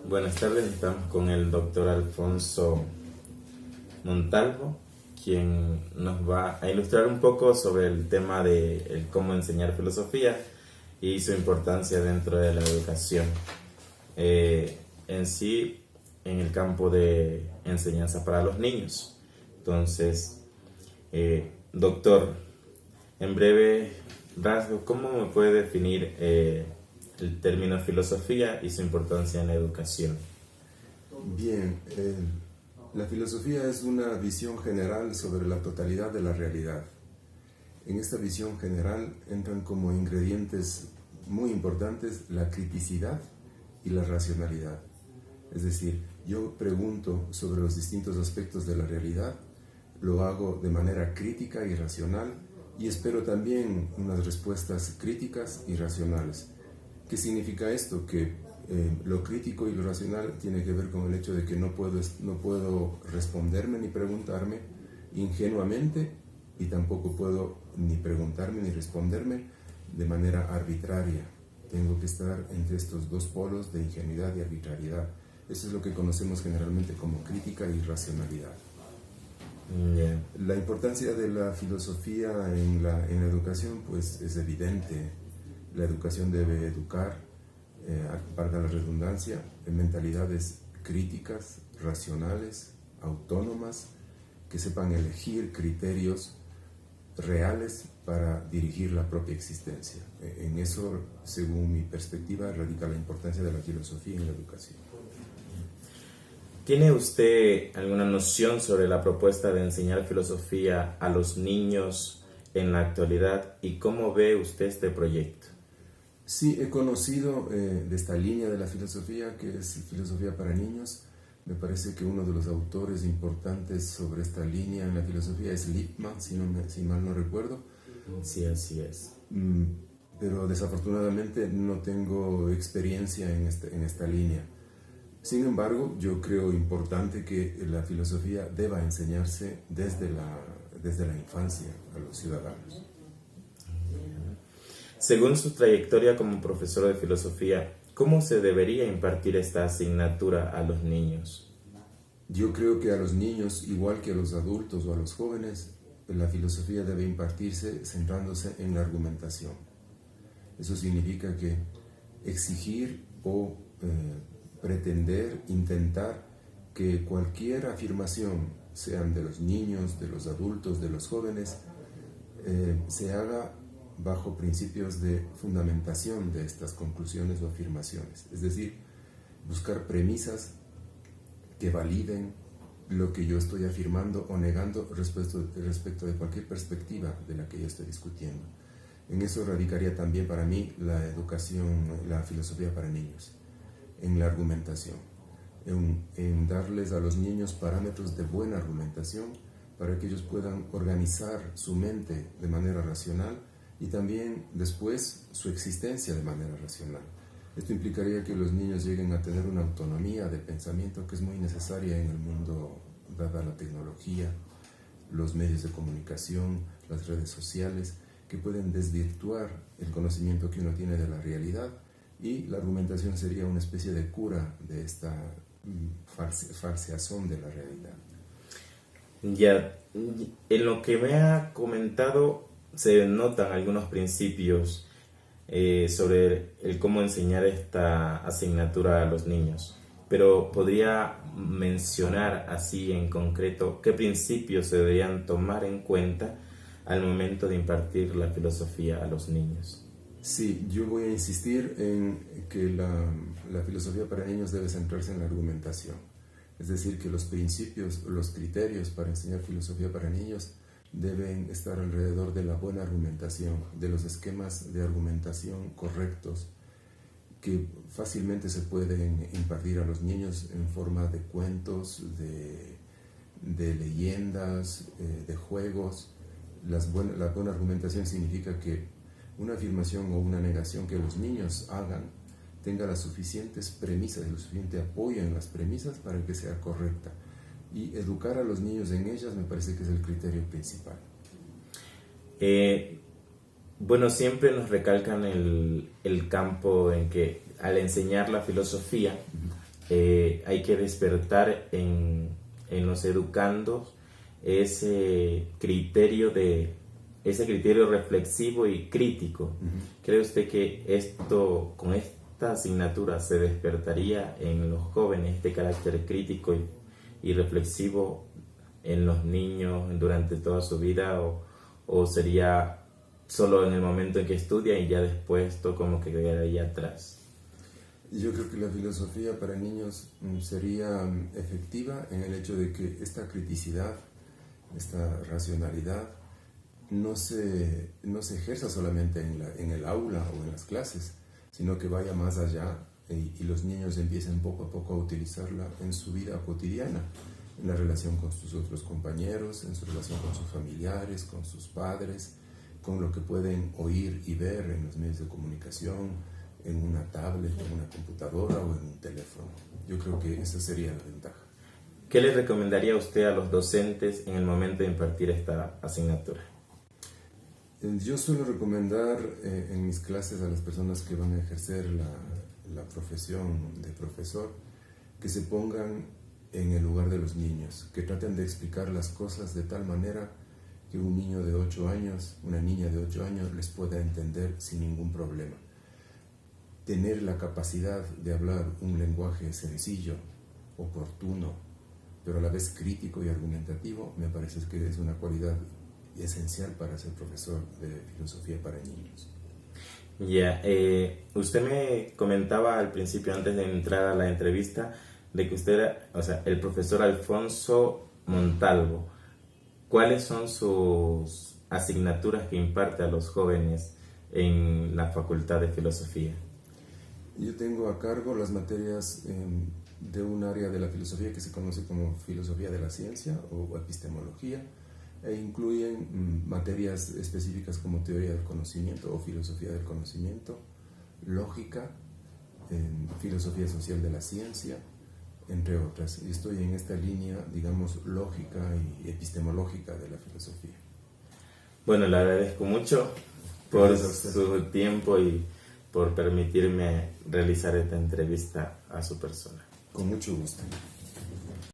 Buenas tardes, estamos con el doctor Alfonso Montalvo, quien nos va a ilustrar un poco sobre el tema de cómo enseñar filosofía y su importancia dentro de la educación. En sí, en el campo de enseñanza para los niños. Entonces, doctor, en breve rasgo, ¿cómo me puede definir el término filosofía y su importancia en la educación? Bien, la filosofía es una visión general sobre la totalidad de la realidad. En esta visión general entran como ingredientes muy importantes la criticidad y la racionalidad. Es decir, yo pregunto sobre los distintos aspectos de la realidad, lo hago de manera crítica y racional y espero también unas respuestas críticas y racionales. ¿Qué significa esto? Que lo crítico y lo racional tiene que ver con el hecho de que no puedo responderme ni preguntarme ingenuamente y tampoco puedo ni preguntarme ni responderme de manera arbitraria. Tengo que estar entre estos dos polos de ingenuidad y arbitrariedad. Eso es lo que conocemos generalmente como crítica y racionalidad. Yeah. La importancia de la filosofía en la educación pues es evidente. La educación debe educar, valga la redundancia, en mentalidades críticas, racionales, autónomas, que sepan elegir criterios reales para dirigir la propia existencia. En eso, según mi perspectiva, radica la importancia de la filosofía en la educación. ¿Tiene usted alguna noción sobre la propuesta de enseñar filosofía a los niños en la actualidad y cómo ve usted este proyecto? Sí, he conocido de esta línea de la filosofía, que es filosofía para niños. Me parece que uno de los autores importantes sobre esta línea en la filosofía es Lippmann, si mal no recuerdo. Sí, así es. Pero desafortunadamente no tengo experiencia en esta línea. Sin embargo, yo creo importante que la filosofía deba enseñarse desde la infancia a los ciudadanos. Según su trayectoria como profesor de filosofía, ¿cómo se debería impartir esta asignatura a los niños? Yo creo que a los niños, igual que a los adultos o a los jóvenes, la filosofía debe impartirse centrándose en la argumentación. Eso significa que exigir o pretender, intentar que cualquier afirmación, sean de los niños, de los adultos, de los jóvenes, se haga bajo principios de fundamentación de estas conclusiones o afirmaciones. Es decir, buscar premisas que validen lo que yo estoy afirmando o negando respecto de cualquier perspectiva de la que yo estoy discutiendo. En eso radicaría también para mí la educación, la filosofía para niños, en la argumentación, en darles a los niños parámetros de buena argumentación para que ellos puedan organizar su mente de manera racional y también después su existencia de manera racional. Esto implicaría que los niños lleguen a tener una autonomía de pensamiento que es muy necesaria en el mundo, dada la tecnología, los medios de comunicación, las redes sociales, que pueden desvirtuar el conocimiento que uno tiene de la realidad, y la argumentación sería una especie de cura de esta falseazón de la realidad. Ya, en lo que me ha comentado se notan algunos principios sobre el cómo enseñar esta asignatura a los niños, pero ¿podría mencionar así en concreto qué principios se deberían tomar en cuenta al momento de impartir la filosofía a los niños? Sí, yo voy a insistir en que la filosofía para niños debe centrarse en la argumentación. Es decir, que los principios, los criterios para enseñar filosofía para niños deben estar alrededor de la buena argumentación, de los esquemas de argumentación correctos que fácilmente se pueden impartir a los niños en forma de cuentos, de leyendas, de juegos. La buena argumentación significa que una afirmación o una negación que los niños hagan tenga las suficientes premisas y lo suficiente apoyo en las premisas para que sea correcta. Y educar a los niños en ellas me parece que es el criterio principal. Bueno, siempre nos recalcan el campo en que al enseñar la filosofía hay que despertar en los educandos ese criterio reflexivo y crítico. ¿Cree usted que con esta asignatura se despertaría en los jóvenes este carácter crítico y reflexivo en los niños durante toda su vida, o sería solo en el momento en que estudia y ya después esto como que quedaría atrás? Yo creo que la filosofía para niños sería efectiva en el hecho de que esta criticidad, esta racionalidad, no se ejerza solamente en el aula o en las clases, sino que vaya más allá y los niños empiecen poco a poco a utilizarla en su vida cotidiana, en la relación con sus otros compañeros, en su relación con sus familiares, con sus padres, con lo que pueden oír y ver en los medios de comunicación, en una tablet, en una computadora o en un teléfono. Yo creo que esa sería la ventaja. ¿Qué le recomendaría usted a los docentes en el momento de impartir esta asignatura? Yo suelo recomendar en mis clases a las personas que van a ejercer la profesión de profesor que se pongan en el lugar de los niños, que traten de explicar las cosas de tal manera que un niño de 8 años, una niña de 8 años les pueda entender sin ningún problema. Tener la capacidad de hablar un lenguaje sencillo, oportuno, pero a la vez crítico y argumentativo, me parece que es una cualidad esencial para ser profesor de filosofía para niños. Ya, usted me comentaba al principio, antes de entrar a la entrevista, de que usted era, el profesor Alfonso Montalvo. ¿Cuáles son sus asignaturas que imparte a los jóvenes en la Facultad de Filosofía? Yo tengo a cargo las materias de un área de la filosofía que se conoce como filosofía de la ciencia o epistemología, e incluyen materias específicas como teoría del conocimiento o filosofía del conocimiento, lógica, filosofía social de la ciencia, entre otras. Y estoy en esta línea, digamos, lógica y epistemológica de la filosofía. Bueno, le agradezco mucho por su tiempo y por permitirme realizar esta entrevista a su persona. Con mucho gusto.